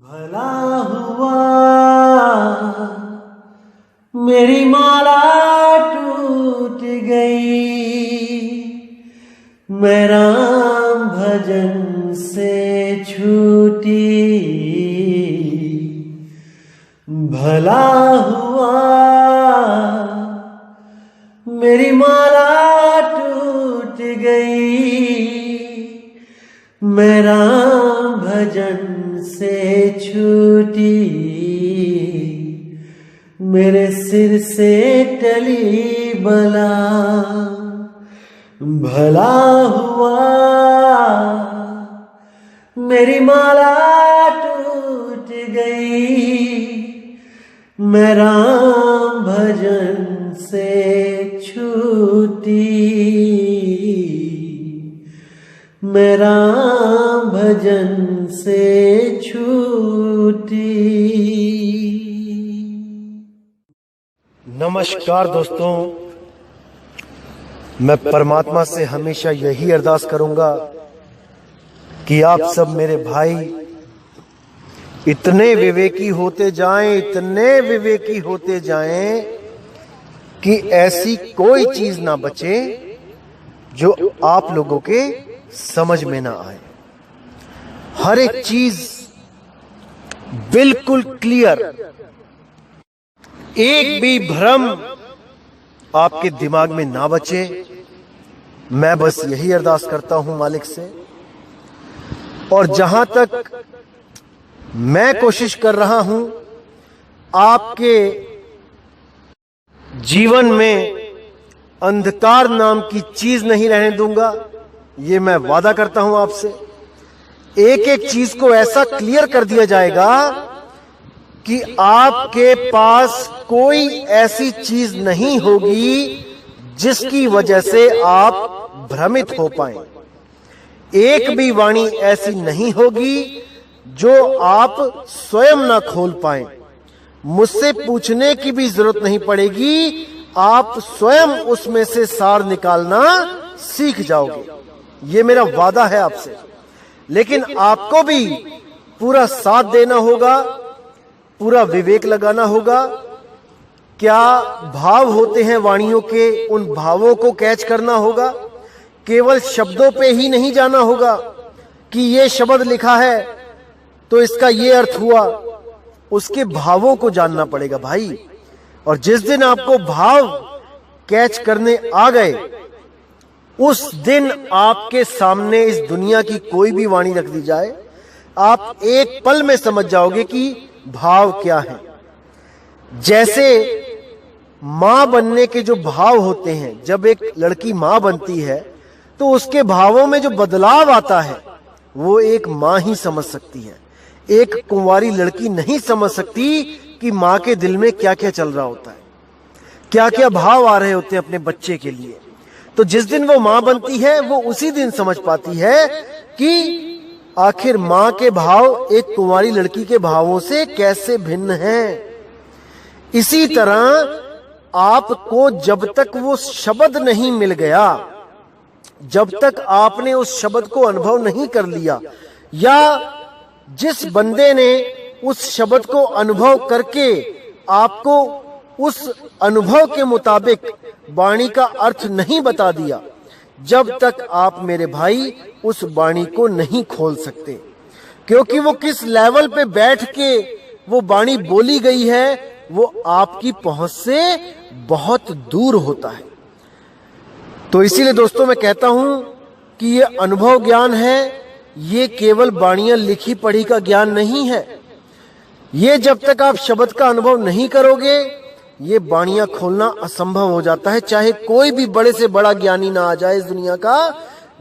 भला हुआ मेरी माला टूट गई, मैं राम भजन से छूटी। भला हुआ मेरी माला टूट गई, मैं राम भजन से छूटी। मेरे सिर से टली बला, भला हुआ मेरी माला टूट गई, मैं राम भजन से छूटी। मैं राम भजन से छूटी। नमस्कार दोस्तों, मैं परमात्मा से हमेशा यही अरदास करूंगा कि आप सब मेरे भाई इतने विवेकी होते जाएं, इतने विवेकी होते जाएं कि ऐसी कोई चीज ना बचे जो आप लोगों के समझ में ना आए। हर एक चीज बिल्कुल क्लियर, एक भी भ्रम आपके दिमाग में ना बचे। मैं बस यही अरदास करता हूं मालिक से। और जहां तक मैं कोशिश कर रहा हूं, आपके जीवन में अंधकार नाम की चीज नहीं रहने दूंगा। ये मैं वादा करता हूं आपसे। एक एक चीज को ऐसा क्लियर कर दिया जाएगा कि आपके पास कोई ऐसी चीज नहीं होगी जिसकी वजह से आप भ्रमित हो पाए। एक भी वाणी ऐसी नहीं होगी जो आप स्वयं ना खोल पाए। मुझसे पूछने की भी जरूरत नहीं पड़ेगी, आप स्वयं उसमें से सार निकालना सीख जाओगे। ये मेरा वादा है आपसे। लेकिन आपको भी पूरा साथ देना होगा, पूरा विवेक लगाना होगा। क्या भाव होते हैं वाणियों के, उन भावों को कैच करना होगा। केवल शब्दों पे ही नहीं जाना होगा कि ये शब्द लिखा है तो इसका ये अर्थ हुआ। उसके भावों को जानना पड़ेगा भाई। और जिस दिन आपको भाव कैच करने आ गए, उस दिन आपके सामने इस दुनिया की कोई भी वाणी रख दी जाए, आप एक पल में समझ जाओगे कि भाव क्या है। जैसे मां बनने के जो भाव होते हैं, जब एक लड़की मां बनती है तो उसके भावों में जो बदलाव आता है वो एक मां ही समझ सकती है। एक कुंवारी लड़की नहीं समझ सकती कि मां के दिल में क्या क्या चल रहा होता है, क्या क्या भाव आ रहे होते हैं अपने बच्चे के लिए। तो जिस दिन वो मां बनती है, वो उसी दिन समझ पाती है कि आखिर मां के भाव एक कुंवारी लड़की के भावों से कैसे भिन्न हैं। इसी तरह आपको जब तक वो शब्द नहीं मिल गया, जब तक आपने उस शब्द को अनुभव नहीं कर लिया, या जिस बंदे ने उस शब्द को अनुभव करके आपको उस अनुभव के मुताबिक वाणी का अर्थ नहीं बता दिया, जब तक आप मेरे भाई उस वाणी को नहीं खोल सकते। क्योंकि वो किस लेवल पे बैठ के वो वाणी बोली गई है, वो आपकी पहुंच से बहुत दूर होता है। तो इसीलिए दोस्तों मैं कहता हूं कि ये अनुभव ज्ञान है। ये केवल वाणियां लिखी पढ़ी का ज्ञान नहीं है। ये जब तक आप शब्द का अनुभव नहीं करोगे, ये वाणियां खोलना असंभव हो जाता है। चाहे कोई भी बड़े से बड़ा ज्ञानी ना आ जाए इस दुनिया का,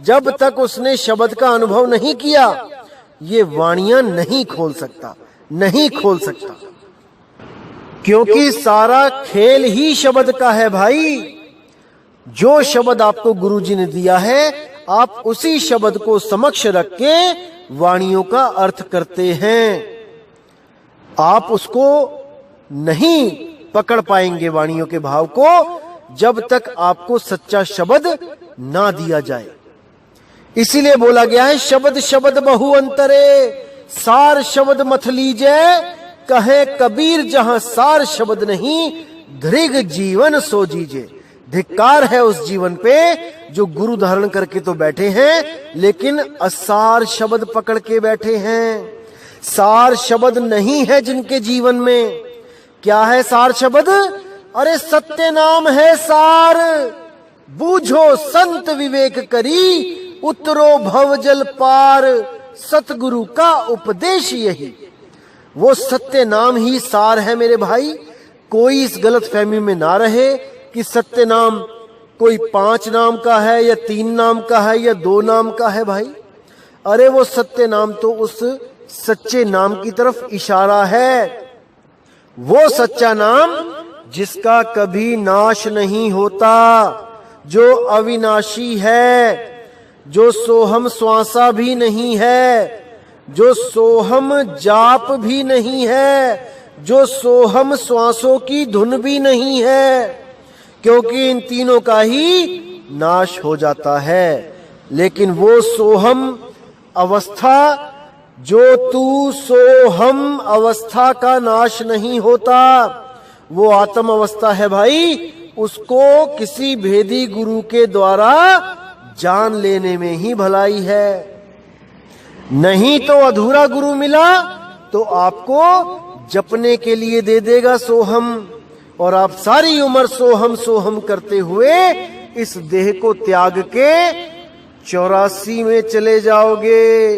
जब तक उसने शब्द का अनुभव नहीं किया, ये वाणियां नहीं खोल सकता, नहीं खोल सकता। क्योंकि सारा खेल ही शब्द का है भाई। जो शब्द आपको गुरुजी ने दिया है, आप उसी शब्द को समक्ष रख के वाणियों का अर्थ करते हैं। आप उसको नहीं पकड़ पाएंगे वाणियों के भाव को, जब तक आपको सच्चा शब्द ना दिया जाए। इसीलिए बोला गया है शब्द शब्द बहु अंतरे, सार शब्द मथ लीजै, कहे कबीर जहां सार शब्द नहीं, धृग जीवन सो जीजे। धिक्कार है उस जीवन पे जो गुरु धारण करके तो बैठे हैं लेकिन असार शब्द पकड़ के बैठे हैं। सार शब्द नहीं है जिनके जीवन में। क्या है सार शब्द? अरे सत्य नाम है सार, बूझो संत विवेक करी, उतरो भव जल पार, सतगुरु का उपदेश यही। वो सत्य नाम ही सार है मेरे भाई। कोई इस गलत फहमी में ना रहे कि सत्य नाम कोई 5 नाम का है या 3 नाम का है या 2 नाम का है भाई। अरे वो सत्य नाम तो उस सच्चे नाम की तरफ इशारा है। वो सच्चा नाम जिसका कभी नाश नहीं होता, जो अविनाशी है, जो सोहम श्वासा भी नहीं है, जो सोहम जाप भी नहीं है, जो सोहम श्वासों की धुन भी नहीं है, क्योंकि इन तीनों का ही नाश हो जाता है। लेकिन वो सोहम अवस्था, जो तू सोहम अवस्था का नाश नहीं होता, वो आत्म अवस्था है भाई। उसको किसी भेदी गुरु के द्वारा जान लेने में ही भलाई है। नहीं तो अधूरा गुरु मिला तो आपको जपने के लिए दे देगा सोहम, और आप सारी उम्र सोहम सोहम करते हुए इस देह को त्याग के 84 में चले जाओगे।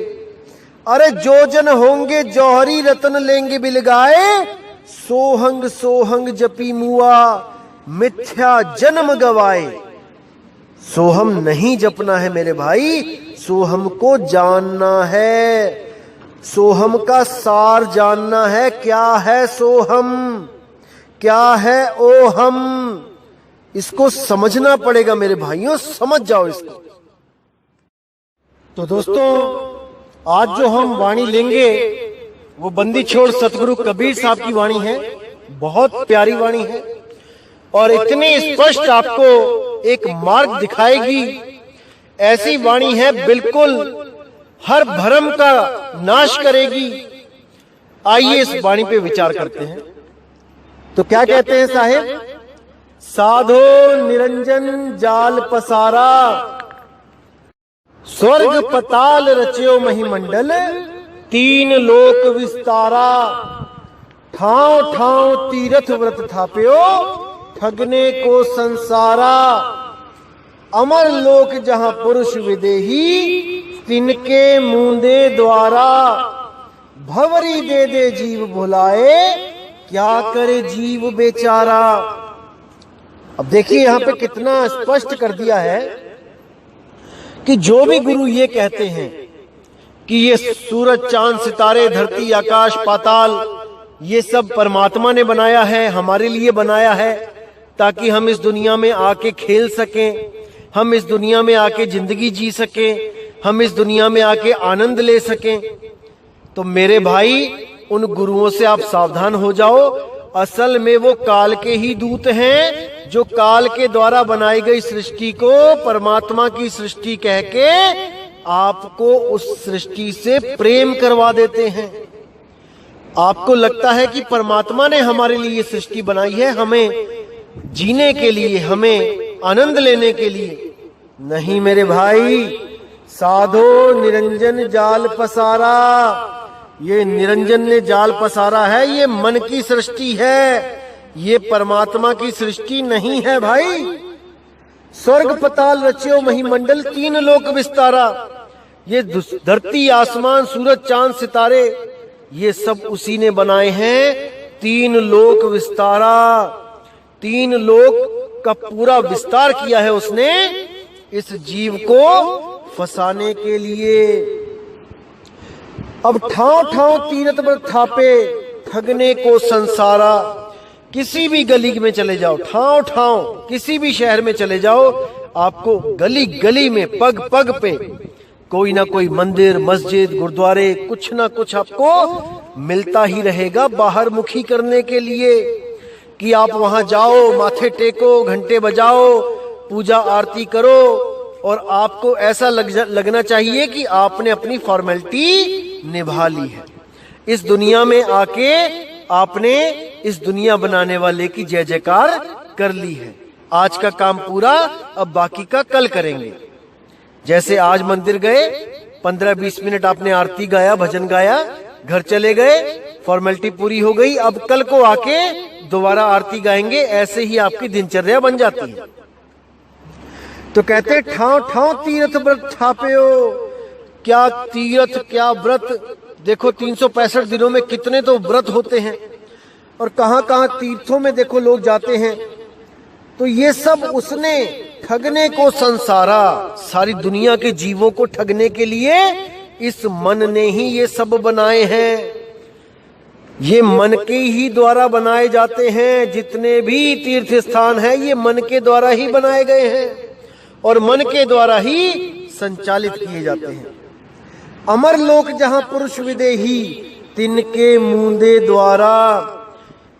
अरे जो जन होंगे जौहरी रतन लेंगे बिलगाए, सोहंग सोहंग जपी मुआ, मिथ्या जन्म गवाए। सोहम नहीं जपना है मेरे भाई, सोहम को जानना है, सोहम का सार जानना है। क्या है सोहम, क्या है ओहम, इसको समझना पड़ेगा मेरे भाइयों, समझ जाओ इसको। तो दोस्तों, आज जो हम वाणी लेंगे वो बंदी छोड़ सतगुरु कबीर साहब की वाणी है। बहुत प्यारी वाणी है और इतनी स्पष्ट आपको एक मार्ग दिखाएगी। ऐसी वाणी है बिल्कुल हर भ्रम का नाश करेगी। आइए इस वाणी पे विचार करते हैं। तो क्या कहते हैं साहेब? साधो निरंजन जाल पसारा, स्वर्ग पताल रच्यो महिमंडल, 3 लोक विस्तारा, ठाव ठाव तीरथ व्रत थाप्यो, ठगने को संसारा, अमर लोक जहां पुरुष विदेही, तिनके मूंदे द्वारा, भवरी दे दे जीव भुलाए, क्या करे जीव बेचारा। अब देखिए यहां पे कितना स्पष्ट कर दिया है कि जो भी गुरु ये कहते हैं कि ये सूरज चांद सितारे धरती आकाश पाताल ये सब परमात्मा ने बनाया है, हमारे लिए बनाया है, ताकि हम इस दुनिया में आके खेल सकें, हम इस दुनिया में आके जिंदगी जी सकें, हम इस दुनिया में आके आनंद ले सकें। तो मेरे भाई उन गुरुओं से आप सावधान हो जाओ। असल में वो काल के ही दूत हैं, जो काल के द्वारा बनाई गई सृष्टि को परमात्मा की सृष्टि कह के आपको उस सृष्टि से प्रेम करवा देते हैं। आपको लगता है कि परमात्मा ने हमारे लिए ये सृष्टि बनाई है हमें जीने के लिए, हमें आनंद लेने के लिए। नहीं मेरे भाई, साधो निरंजन जाल पसारा, ये निरंजन ने जाल पसारा है, ये मन की सृष्टि है, ये परमात्मा की सृष्टि नहीं है भाई। स्वर्ग पताल रच्यो महिमंडल, 3 लोक विस्तारा, ये धरती आसमान सूरज चांद सितारे ये सब उसी ने बनाए हैं। 3 लोक विस्तारा, 3 लोक का पूरा विस्तार किया है उसने इस जीव को फंसाने के लिए। अब ठाव ठाव तीरथ पर थापे, ठगने को संसारा। किसी भी गली में चले जाओ, ठाव ठाव किसी भी शहर में चले जाओ, आपको गली गली में पग पग पे कोई ना कोई मंदिर मस्जिद गुरुद्वारे कुछ ना कुछ आपको मिलता ही रहेगा बाहर मुखी करने के लिए, कि आप वहां जाओ, माथे टेको, घंटे बजाओ, पूजा आरती करो, और आपको ऐसा लगना चाहिए कि आपने अपनी फॉर्मेलिटी निभा ली है। इस दुनिया में आके आपने इस दुनिया बनाने वाले की जय जयकार कर ली है। आज का काम पूरा, अब बाकी का कल करेंगे। जैसे आज मंदिर गए, 15-20 मिनट आपने आरती गाया, भजन गाया, घर चले गए, फॉर्मेलिटी पूरी हो गई। अब कल को आके दोबारा आरती गाएंगे। ऐसे ही आपकी दिनचर्या बन जाती है। तो कहते ठाव ठाव तीर्थ व्रत ठापयो। क्या तीर्थ, क्या व्रत। देखो 365 दिनों में कितने तो व्रत होते हैं, और कहां कहां तीर्थों में देखो लोग जाते हैं। तो ये सब उसने ठगने को संसारा, सारी दुनिया के जीवों को ठगने के लिए इस मन ने ही ये सब बनाए हैं। ये मन के ही द्वारा बनाए जाते हैं। जितने भी तीर्थ स्थान हैं ये मन के द्वारा ही बनाए गए हैं और मन के द्वारा ही संचालित किए जाते हैं। अमर लोक जहां पुरुष विदेही, तिनके मूंदे द्वारा।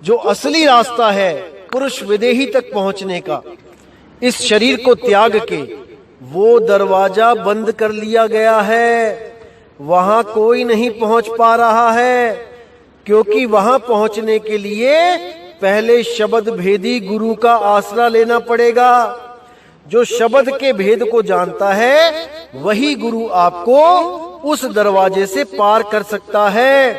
जो असली रास्ता है पुरुष विदेही तक पहुंचने का, इस शरीर को त्याग के वो दरवाजा बंद कर लिया गया है। वहां कोई नहीं पहुंच पा रहा है, क्योंकि वहां पहुंचने के लिए पहले शब्द भेदी गुरु का आसरा लेना पड़ेगा। जो शब्द के भेद को जानता है वही गुरु आपको उस दरवाजे से पार कर सकता है,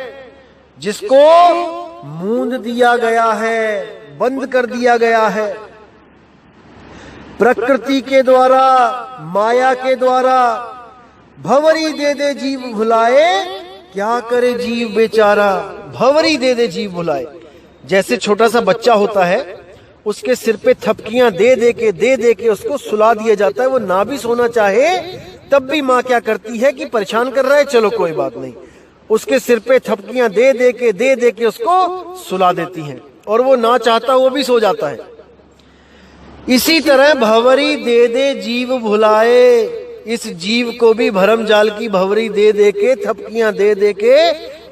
जिसको मूंद दिया गया है, बंद कर दिया गया है। प्रकृति के द्वारा, माया के द्वारा भंवरी दे दे जीव भुलाए, क्या करे जीव बेचारा। भंवरी दे दे जीव भुलाए। जैसे छोटा सा बच्चा होता है, उसके सिर पे थपकियां दे दे के उसको सुला दिया जाता है। वो ना भी सोना चाहे तब भी माँ क्या करती है कि परेशान कर रहा है, चलो कोई बात नहीं, उसके सिर पे थपकियां दे दे के उसको सुला देती हैं, और वो ना चाहता वो भी सो जाता है। इसी तरह भंवरी दे दे जीव भुलाए। इस जीव को भी भरम जाल की भंवरी दे के, थपकियां दे के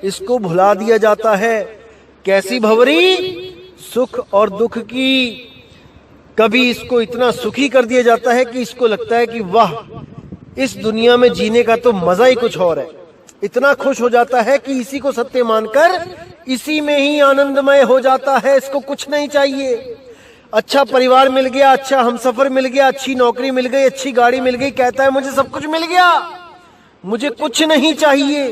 इसको भुला दिया जाता है। कैसी भंवरी? सुख और दुख की। कभी इसको इतना सुखी कर दिया जाता है कि इसको लगता है कि वाह, इस दुनिया में जीने का तो मजा ही कुछ और है। इतना खुश हो जाता है कि इसी को सत्य मानकर इसी में ही आनंदमय हो जाता है। इसको कुछ नहीं चाहिए। अच्छा परिवार मिल गया, अच्छा हमसफर मिल गया, अच्छी नौकरी मिल गई, अच्छी गाड़ी मिल गई, कहता है मुझे सब कुछ मिल गया, मुझे कुछ नहीं चाहिए।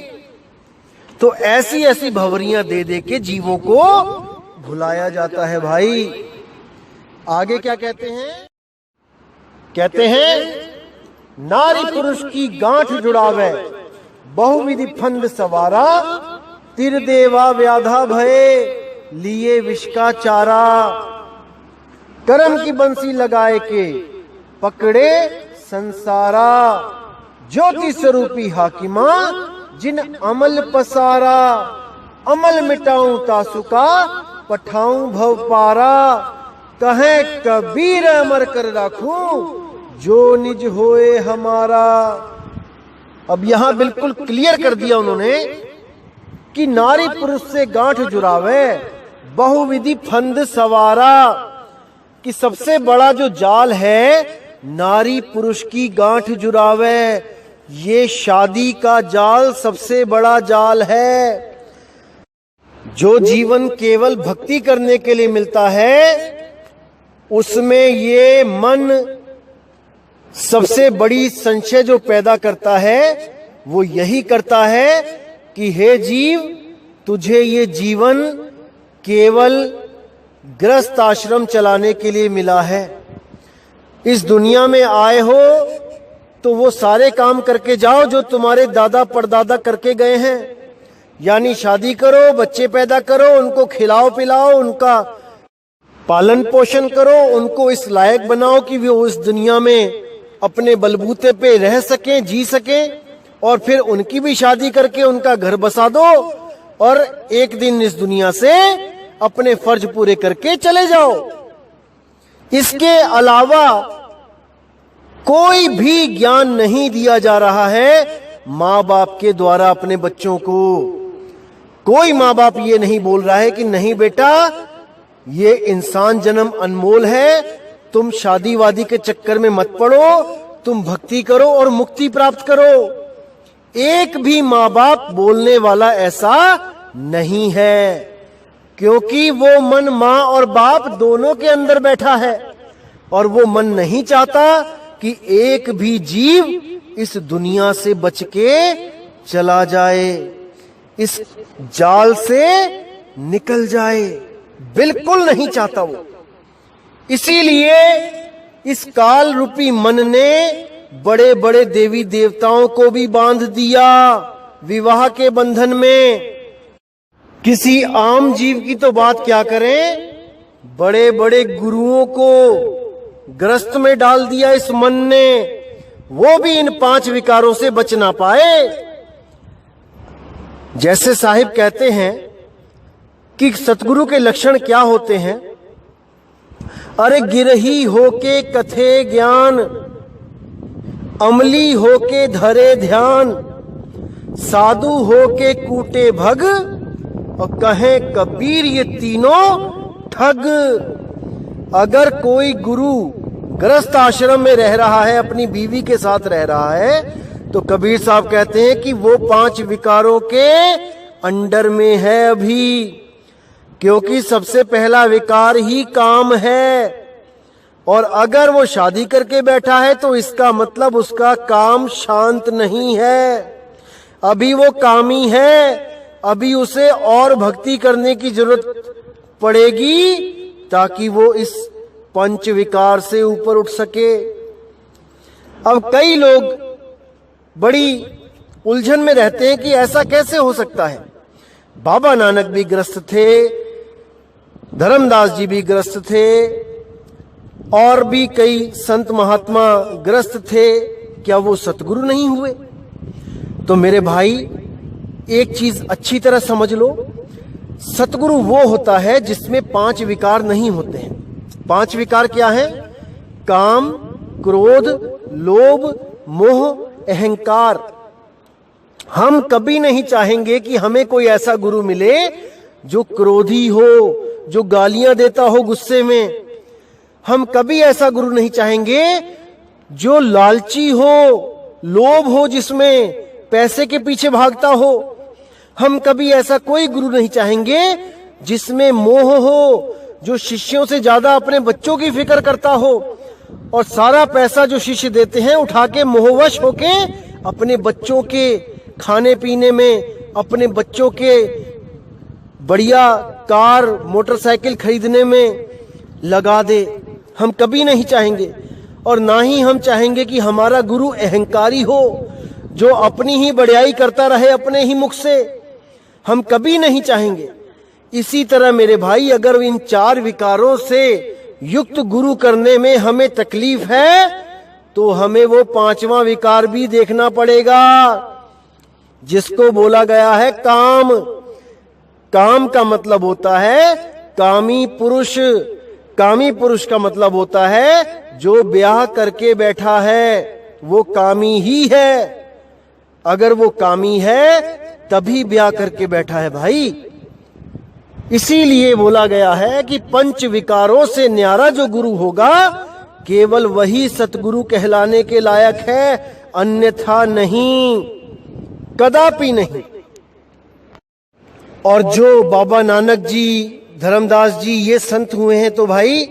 तो ऐसी ऐसी भंवरियां दे के जीवों को भुलाया जाता है भाई। आगे क्या कहते हैं? कहते हैं नारी पुरुष की गांठ जुड़ावे, बहुविधि फंद सवारा, तिर देवा व्याधा भये, लिए विष का चारा। कर्म की बंसी लगाए के पकड़े संसारा, ज्योति स्वरूपी हाकिमा जिन अमल पसारा। अमल मिटाऊं तासुका, पठाऊं भव पारा, कहे कबीर अमर कर राखूं, जो निज होए हमारा। अब यहां बिल्कुल क्लियर कर दिया उन्होंने कि नारी पुरुष से गांठ जुड़ावे, बहुविधि फंद सवारा, कि सबसे बड़ा जो जाल है नारी पुरुष की गांठ जुड़ावे। ये शादी का जाल सबसे बड़ा जाल है। जो जीवन केवल भक्ति करने के लिए मिलता है, उसमें ये मन सबसे बड़ी संशय जो पैदा करता है वो यही करता है कि हे जीव, तुझे ये जीवन केवल गृहस्थ आश्रम चलाने के लिए मिला है। इस दुनिया में आए हो तो वो सारे काम करके जाओ जो तुम्हारे दादा परदादा करके गए हैं। यानी शादी करो, बच्चे पैदा करो, उनको खिलाओ पिलाओ, उनका पालन पोषण करो, उनको इस लायक बनाओ कि वो इस दुनिया में अपने बलबूते पे रह सकें, जी सकें, और फिर उनकी भी शादी करके उनका घर बसा दो और एक दिन इस दुनिया से अपने फर्ज पूरे करके चले जाओ। इसके अलावा कोई भी ज्ञान नहीं दिया जा रहा है माँ बाप के द्वारा अपने बच्चों को। कोई माँ बाप ये नहीं बोल रहा है कि नहीं बेटा, ये इंसान जन्म अनमोल है, तुम शादी वादी के चक्कर में मत पड़ो, तुम भक्ति करो और मुक्ति प्राप्त करो। एक भी माँ बाप बोलने वाला ऐसा नहीं है, क्योंकि वो मन माँ और बाप दोनों के अंदर बैठा है और वो मन नहीं चाहता कि एक भी जीव इस दुनिया से बच के चला जाए, इस जाल से निकल जाए, बिल्कुल नहीं चाहता वो। इसीलिए इस काल रूपी मन ने बड़े बड़े देवी देवताओं को भी बांध दिया विवाह के बंधन में। किसी आम जीव की तो बात क्या करें, बड़े बड़े गुरुओं को ग्रस्त में डाल दिया इस मन ने, वो भी इन 5 विकारों से बच ना पाए। जैसे साहिब कहते हैं कि सतगुरु के लक्षण क्या होते हैं, अरे गिरही होके कथे ज्ञान, अमली होके धरे ध्यान, साधु होके कूटे भग, और कहे कबीर ये तीनों ठग। अगर कोई गुरु गृहस्थ आश्रम में रह रहा है, अपनी बीवी के साथ रह रहा है, तो कबीर साहब कहते हैं कि वो 5 विकारों के अंडर में है अभी, क्योंकि सबसे पहला विकार ही काम है। और अगर वो शादी करके बैठा है तो इसका मतलब उसका काम शांत नहीं है, अभी वो कामी है, अभी उसे और भक्ति करने की जरूरत पड़ेगी ताकि वो इस 5 विकार से ऊपर उठ सके। अब कई लोग बड़ी उलझन में रहते हैं कि ऐसा कैसे हो सकता है। बाबा नानक भी ग्रस्त थे, धर्मदास जी भी ग्रस्त थे, और भी कई संत महात्मा ग्रस्त थे, क्या वो सतगुरु नहीं हुए? तो मेरे भाई एक चीज अच्छी तरह समझ लो, सतगुरु वो होता है जिसमें 5 विकार नहीं होते हैं। 5 विकार क्या हैं? काम, क्रोध, लोभ, मोह, अहंकार। हम कभी नहीं चाहेंगे कि हमें कोई ऐसा गुरु मिले जो क्रोधी हो, जो गालियां देता हो गुस्से में। हम कभी ऐसा गुरु नहीं चाहेंगे जो लालची हो, लोभ हो, जिसमें पैसे के पीछे भागता हो। हम कभी ऐसा कोई गुरु नहीं चाहेंगे जिसमें मोह हो, जो शिष्यों से ज्यादा अपने बच्चों की फिक्र करता हो और सारा पैसा जो शिष्य देते हैं उठा के मोहवश होके अपने बच्चों के खाने पीने में, अपने बच्चों के बढ़िया कार मोटरसाइकिल खरीदने में लगा दे। हम कभी नहीं चाहेंगे। और ना ही हम चाहेंगे कि हमारा गुरु अहंकारी हो, जो अपनी ही बढ़ियाई करता रहे अपने ही मुख से। हम कभी नहीं चाहेंगे। इसी तरह मेरे भाई, अगर इन 4 विकारों से युक्त गुरु करने में हमें तकलीफ है तो हमें वो 5वां विकार भी देखना पड़ेगा, जिसको बोला गया है काम। काम का मतलब होता है कामी पुरुष। कामी पुरुष का मतलब होता है जो ब्याह करके बैठा है वो कामी ही है। अगर वो कामी है तभी ब्याह करके बैठा है भाई। इसीलिए बोला गया है कि 5 विकारों से न्यारा जो गुरु होगा केवल वही सतगुरु कहलाने के लायक है, अन्यथा नहीं, कदापि नहीं। और जो बाबा नानक जी, धर्मदास जी ये संत हुए हैं, तो भाई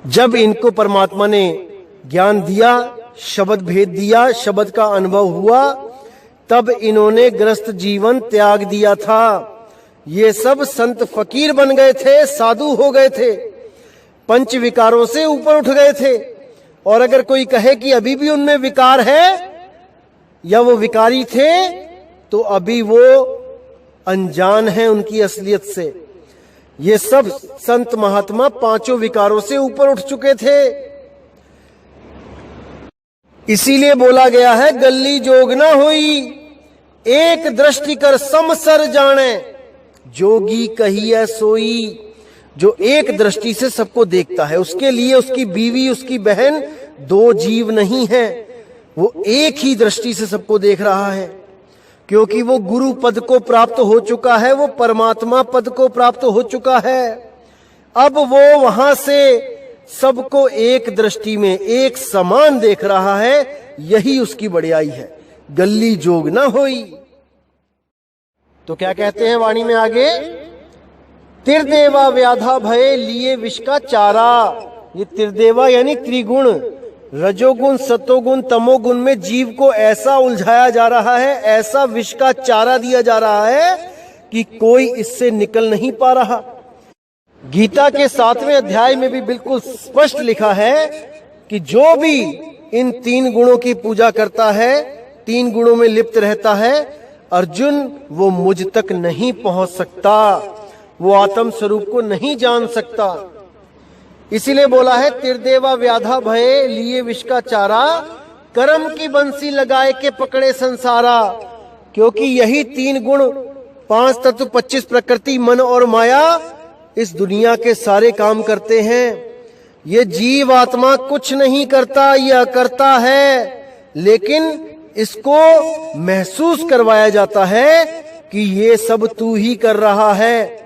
जब इनको परमात्मा ने ज्ञान दिया, शब्द भेद दिया, शब्द का अनुभव हुआ, तब इन्होंने गृहस्थ जीवन त्याग दिया था। ये सब संत फकीर बन गए थे, साधु हो गए थे, 5 विकारों से ऊपर उठ गए थे। और अगर कोई कहे कि अभी भी उनमें विकार है या वो विकारी थे, तो अभी वो अनजान है उनकी असलियत से। ये सब संत महात्मा 5 विकारों से ऊपर उठ चुके थे। इसीलिए बोला गया है गली जोग ना होई, एक दृष्टि कर समसर जाने, जोगी कहिए सोई। जो एक दृष्टि से सबको देखता है, उसके लिए उसकी बीवी, उसकी बहन 2 जीव नहीं है, वो एक ही दृष्टि से सबको देख रहा है, क्योंकि वो गुरु पद को प्राप्त हो चुका है, वो परमात्मा पद को प्राप्त हो चुका है। अब वो वहां से सबको एक दृष्टि में एक समान देख रहा है, यही उसकी बढ़ियाई है। गल्ली जोग न होई। तो क्या कहते हैं वाणी में आगे, त्रिदेवा व्याधा भय लिए विष का चारा। ये त्रिदेवा यानी त्रिगुण, रजोगुण, सतोगुण, तमोगुण में जीव को ऐसा उलझाया जा रहा है, ऐसा विष का चारा दिया जा रहा है कि कोई इससे निकल नहीं पा रहा। गीता के 7वें अध्याय में भी बिल्कुल स्पष्ट लिखा है कि जो भी इन 3 गुणों की पूजा करता है, 3 गुणों में लिप्त रहता है, अर्जुन वो मुझ तक नहीं पहुंच सकता, वो आत्म स्वरूप को नहीं जान सकता। इसीलिए बोला है त्रिदेवा व्याधा भय लिए विष का चारा, कर्म की बंसी लगाए के पकड़े संसारा। क्योंकि यही 3 गुण, 5 तत्व, 25 प्रकृति, मन और माया इस दुनिया के सारे काम करते हैं। ये जीव आत्मा कुछ नहीं करता, ये अकर्ता है, लेकिन इसको महसूस करवाया जाता है कि ये सब तू ही कर रहा है,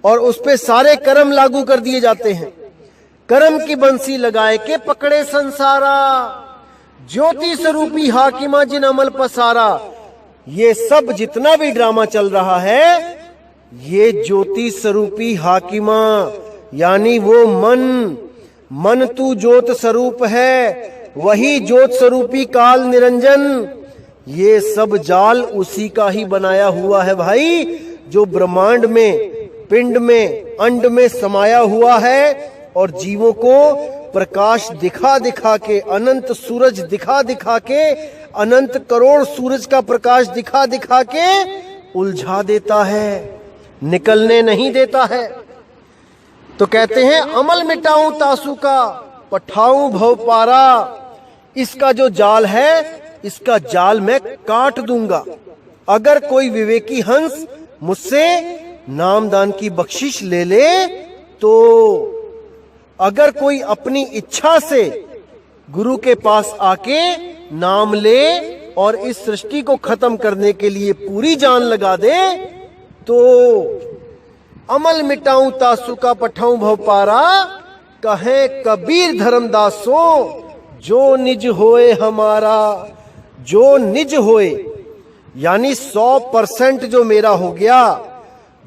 और उस पे सारे कर्म लागू कर दिए जाते हैं। कर्म की बंसी लगाए के पकड़े संसारा, ज्योति स्वरूपी हाकिमा जिन अमल पसारा। ये सब जितना भी ड्रामा चल रहा है, ये ज्योति स्वरूपी हाकिमा यानी वो मन तू ज्योत स्वरूप है, वही ज्योत स्वरूपी काल निरंजन, ये सब जाल उसी का ही बनाया हुआ है भाई, जो ब्रह्मांड में, पिंड में, अंड में समाया हुआ है और जीवों को प्रकाश दिखा दिखा के, अनंत सूरज दिखा दिखा के, अनंत करोड़ सूरज का प्रकाश दिखा दिखा के उलझा देता है, निकलने नहीं देता है। तो कहते हैं अमल मिटाऊं तासु का, पठाऊं भव पारा। इसका जो जाल है, इसका जाल मैं काट दूंगा। अगर कोई विवेकी हंस मुझसे नामदान की बख्शिश ले ले, तो अगर कोई अपनी इच्छा से गुरु के पास आके नाम ले और इस सृष्टि को खत्म करने के लिए पूरी जान लगा दे, तो अमल मिटाऊं तासु का पठाऊं भव पारा। कहे कबीर धर्मदासो जो निज होए हमारा। जो निज होए यानी 100% जो मेरा हो गया,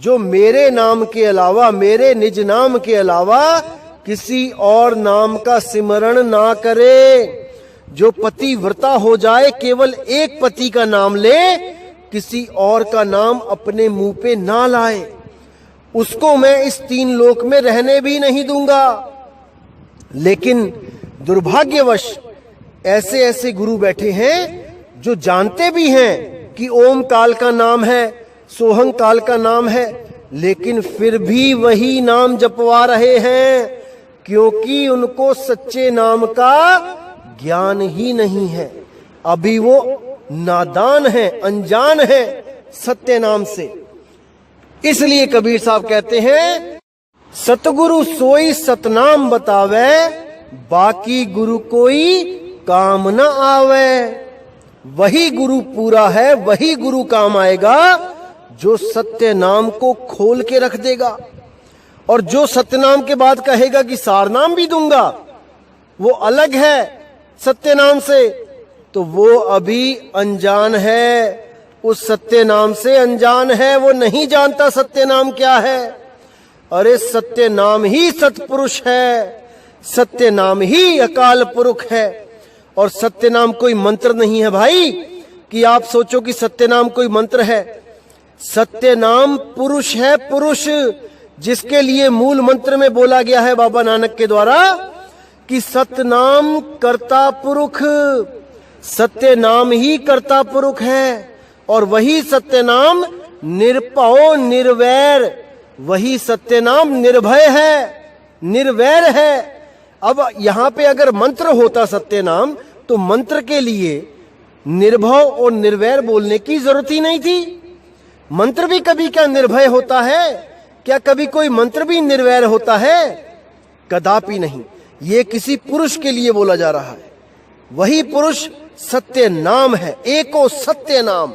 जो मेरे नाम के अलावा, मेरे निज नाम के अलावा किसी और नाम का सिमरण ना करे, जो पतिव्रता हो जाए, केवल एक पति का नाम ले, किसी और का नाम अपने मुंह पे ना लाए, उसको मैं इस 3 लोक में रहने भी नहीं दूंगा। लेकिन दुर्भाग्यवश ऐसे ऐसे गुरु बैठे हैं जो जानते भी हैं कि ओम काल का नाम है, सोहं काल का नाम है, लेकिन फिर भी वही नाम जपवा रहे हैं, क्योंकि उनको सच्चे नाम का ज्ञान ही नहीं है। अभी वो नादान है, अनजान है सत्य नाम से। इसलिए कबीर साहब कहते हैं सतगुरु सोई सतनाम बतावे, बाकी गुरु कोई काम न आवे। वही गुरु पूरा है, वही गुरु काम आएगा जो सत्य नाम को खोल के रख देगा। और जो सत्य नाम के बाद कहेगा कि सार नाम भी दूंगा, वो अलग है सत्य नाम से, तो वो अभी अनजान है, उस सत्य नाम से अनजान है, वो नहीं जानता सत्य नाम क्या है। अरे सत्य नाम ही सतपुरुष है, सत्य नाम ही अकाल पुरुष है। और सत्य नाम कोई मंत्र नहीं है भाई कि आप सोचो कि सत्य नाम कोई मंत्र है। सत्य नाम पुरुष है, पुरुष, जिसके लिए मूल मंत्र में बोला गया है बाबा नानक के द्वारा कि सतनाम कर्ता पुरुष। सत्य नाम ही कर्ता पुरुष है, और वही सत्य नाम निरपौ निर्वैर, वही सत्य नाम निर्भय है, निर्वैर है। अब यहां पे अगर मंत्र होता सत्य नाम, तो मंत्र के लिए निर्भय और निर्वैर बोलने की जरूरत ही नहीं थी। मंत्र भी कभी क्या निर्भय होता है? क्या कभी कोई मंत्र भी निर्वैर होता है? कदापि नहीं। ये किसी पुरुष के लिए बोला जा रहा है। वही पुरुष सत्य नाम है, एको सत्य नाम।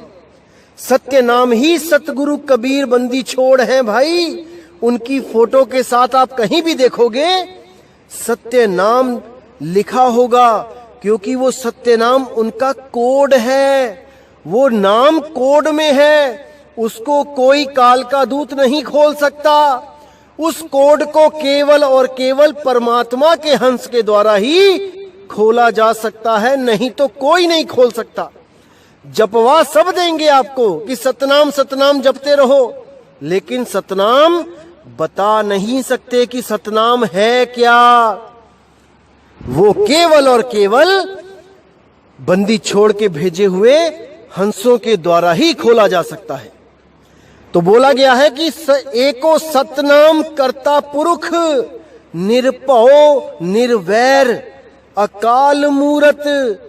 सत्य नाम ही सतगुरु कबीर बंदी छोड़ है भाई। उनकी फोटो के साथ आप कहीं भी देखोगे सत्य नाम लिखा होगा, क्योंकि वो सत्य नाम उनका कोड है, वो नाम कोड में है, उसको कोई काल का दूत नहीं खोल सकता। उस कोड को केवल और केवल परमात्मा के हंस के द्वारा ही खोला जा सकता है, नहीं तो कोई नहीं खोल सकता। जपवा सब देंगे आपको कि सतनाम सतनाम जपते रहो, लेकिन सतनाम बता नहीं सकते कि सतनाम है क्या। वो केवल और केवल बंदी छोड़ के भेजे हुए हंसों के द्वारा ही खोला जा सकता है। तो बोला गया है कि एको सतनाम करता पुरुष, निरपौ निर्वैर अकाल मूरत।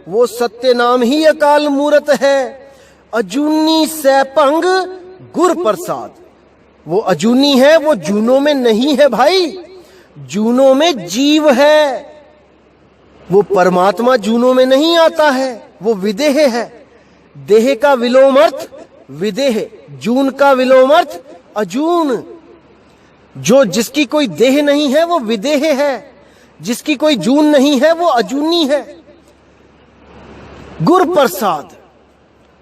वो सत्य नाम ही अकाल मूरत है। अजूनी सैपंग गुर प्रसाद, वो अजूनी है, वो जूनों में नहीं है भाई, जूनों में जीव है। वो परमात्मा जूनों में नहीं आता है, वो विदेह है। देह का विलोम अर्थ विदेह, जून का विलोम अर्थ अजून। जो जिसकी कोई देह नहीं है वो विदेह है, जिसकी कोई जून नहीं है वो अजूनी है। गुर प्रसाद,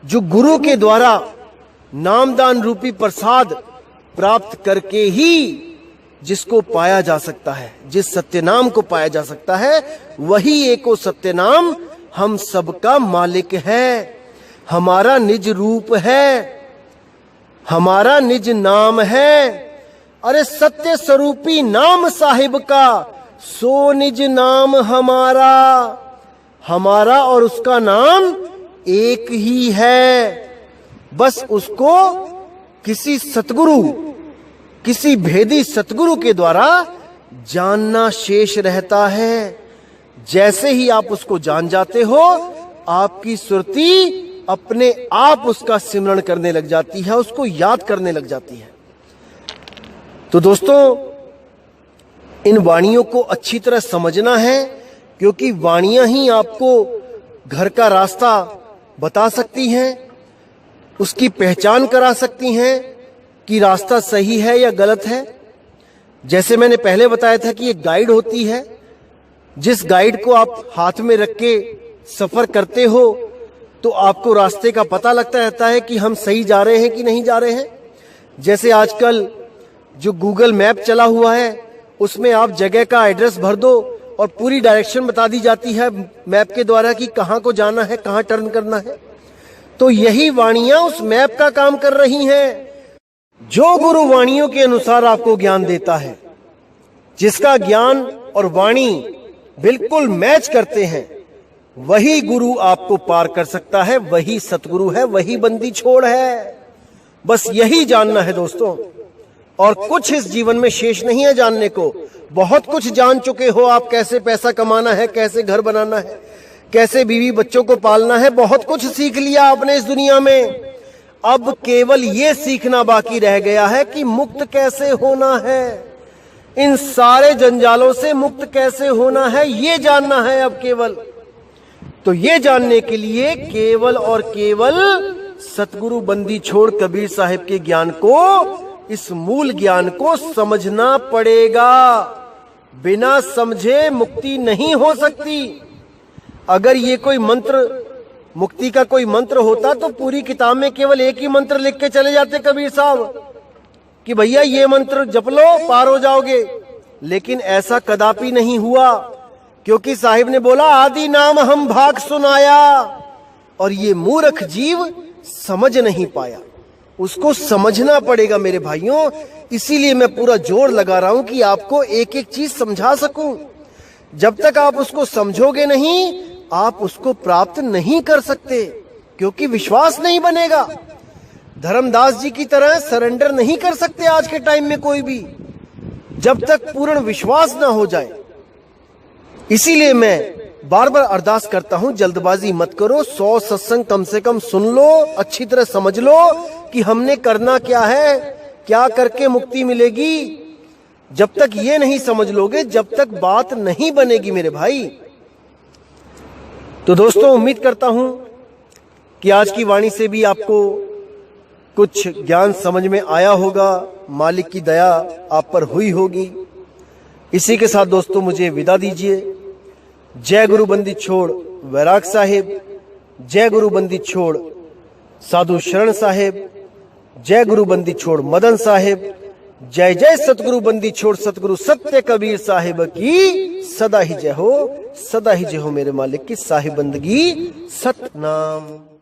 जो गुरु के द्वारा नामदान रूपी प्रसाद प्राप्त करके ही जिसको पाया जा सकता है, जिस सत्य नाम को पाया जा सकता है, वही एको सत्य नाम हम सबका मालिक है, हमारा निज रूप है, हमारा निज नाम है। अरे सत्य स्वरूपी नाम साहिब का, सो निज नाम हमारा। हमारा और उसका नाम एक ही है, बस उसको किसी सतगुरु, किसी भेदी सतगुरु के द्वारा जानना शेष रहता है। जैसे ही आप उसको जान जाते हो, आपकी सुरती अपने आप उसका सिमरण करने लग जाती है, उसको याद करने लग जाती है। तो दोस्तों, इन वाणियों को अच्छी तरह समझना है, क्योंकि वाणियां ही आपको घर का रास्ता बता सकती हैं, उसकी पहचान करा सकती हैं कि रास्ता सही है या गलत है। जैसे मैंने पहले बताया था कि एक गाइड होती है, जिस गाइड को आप हाथ में रख के सफर करते हो तो आपको रास्ते का पता लगता रहता है कि हम सही जा रहे हैं कि नहीं जा रहे हैं। जैसे आजकल जो गूगल मैप चला हुआ है, उसमें आप जगह का एड्रेस भर दो और पूरी डायरेक्शन बता दी जाती है मैप के द्वारा कि कहां को जाना है, कहां टर्न करना है। तो यही वाणियां उस मैप का काम कर रही हैं। जो गुरु वाणियों के अनुसार आपको ज्ञान देता है, जिसका ज्ञान और वाणी बिल्कुल मैच करते हैं, वही गुरु आपको पार कर सकता है, वही सतगुरु है, वही बंदी छोड़ है। बस यही जानना है दोस्तों, और कुछ इस जीवन में शेष नहीं है जानने को। बहुत कुछ जान चुके हो आप, कैसे पैसा कमाना है, कैसे घर बनाना है, कैसे बीवी बच्चों को पालना है, बहुत कुछ सीख लिया आपने इस दुनिया में। अब केवल ये सीखना बाकी रह गया है कि मुक्त कैसे होना है, इन सारे जंजालों से मुक्त कैसे होना है, ये जानना है अब केवल। तो ये जानने के लिए केवल और केवल सतगुरु बंदी छोड़ कबीर साहिब के ज्ञान को, इस मूल ज्ञान को समझना पड़ेगा। बिना समझे मुक्ति नहीं हो सकती। अगर ये कोई मंत्र, मुक्ति का कोई मंत्र होता तो पूरी किताब में केवल एक ही मंत्र लिख के चले जाते कबीर साहब कि भैया ये मंत्र जप लो पार हो जाओगे। लेकिन ऐसा कदापि नहीं हुआ, क्योंकि साहिब ने बोला आदि नाम हम भाग सुनाया, और ये मूर्ख जीव समझ नहीं पाया। उसको समझना पड़ेगा मेरे भाइयों। इसीलिए मैं पूरा जोर लगा रहा हूं कि आपको एक एक चीज समझा सकूं। जब तक आप उसको समझोगे नहीं, आप उसको प्राप्त नहीं कर सकते, क्योंकि विश्वास नहीं बनेगा। धर्मदास जी की तरह सरेंडर नहीं कर सकते आज के टाइम में कोई भी, जब तक पूर्ण विश्वास ना हो जाए। इसीलिए मैं बार बार अरदास करता हूं, जल्दबाजी मत करो। 100 सत्संग कम से कम सुन लो, अच्छी तरह समझ लो कि हमने करना क्या है, क्या करके मुक्ति मिलेगी। जब तक ये नहीं समझ लोगे, जब तक बात नहीं बनेगी मेरे भाई। तो दोस्तों, उम्मीद करता हूं कि आज की वाणी से भी आपको कुछ ज्ञान समझ में आया होगा, मालिक की दया आप पर हुई होगी। इसी के साथ दोस्तों मुझे विदा दीजिए। जय गुरु बंदी छोड़, वैराग साहिब, जय गुरु बंदी छोड़ साधु शरण साहिब, जय गुरु बंदी छोड़ मदन साहिब, जय जय सतगुरु बंदी छोड़ सतगुरु सत्य कबीर साहिब की सदा ही जय हो, सदा ही जय हो मेरे मालिक की साहिब बंदगी सतनाम।